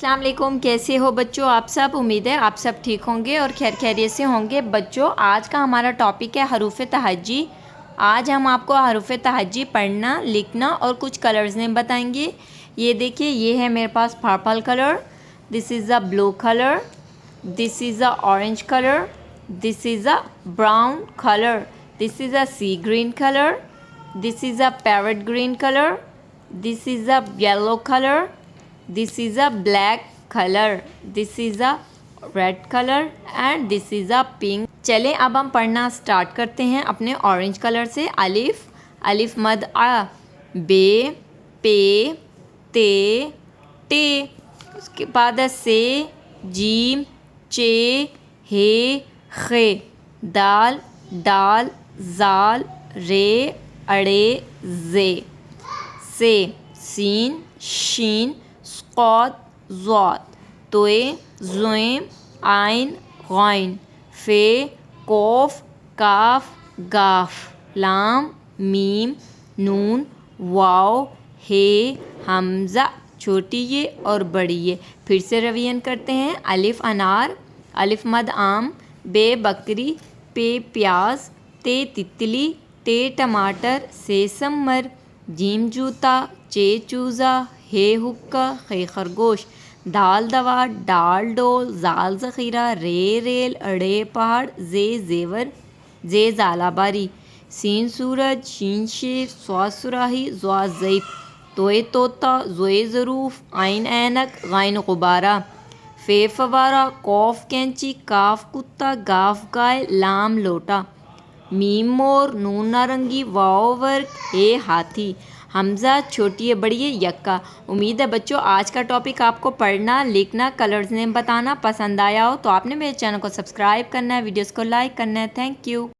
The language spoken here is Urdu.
السلام علیکم، کیسے ہو بچوں آپ سب؟ امید ہے آپ سب ٹھیک ہوں گے اور خیر خیریت سے ہوں گے۔ بچوں آج کا ہمارا ٹاپک ہے حروف تہجی۔ آج ہم آپ کو حروف تہجی پڑھنا، لکھنا اور کچھ کلرز نیم بتائیں گے۔ یہ دیکھیے، یہ ہے میرے پاس purple colour, this is a blue colour, this is a orange colour, this is a brown colour, this is a sea green colour, this is a parrot green colour, this is a yellow colour, this is a black color, this is a red color and this is a pink۔ چلیں اب ہم پڑھنا سٹارٹ کرتے ہیں اپنے اورنج کلر سے۔ الف، الف مد آ، بے، پے، تے، ٹے، اس کے بعد ہے سے، جیم، چے، ہے، خے، دال، ڈال، زال، رے، اڑے، زے، سے، سین، شین، صاد، ضاد، توئے، زوئم، عین، غین، فے، قوف، کاف، گاف، لام، میم، نون، واو، ہے، حمزہ، چھوٹی یہ اور بڑی یہ۔ پھر سے ریویژن کرتے ہیں۔ الف انار، الف مد آم، بے بکری، پے پیاز، تے تتلی، ٹے ٹماٹر، سے سمر، جیم جوتا، چے چوزا، ہے حکا، خے خرگوش، دال دوا، ڈال ڈول، زال ذخیرہ، رے ریل، اڑے پہاڑ، زے زیور، زے زالہ باری، سین سورج، شین شیر، صاد صراحی، ضاد ضعیف، توئے طوطا، زوئے ظروف، عین عینک، غین غبارہ، فے فوارہ، قوف کینچی، کاف کتا، گاف گائے، لام لوٹا، میم مور، نون نارنگی، واو ورق، ہے ہاتھی، حمزہ چھوٹی بڑی یکا۔ امید ہے بچوں آج کا ٹاپک آپ کو پڑھنا، لکھنا، کلرز نیم بتانا پسند آیا ہو تو آپ نے میرے چینل کو سبسکرائب کرنا ہے، ویڈیوز کو لائک کرنا ہے۔ Thank you.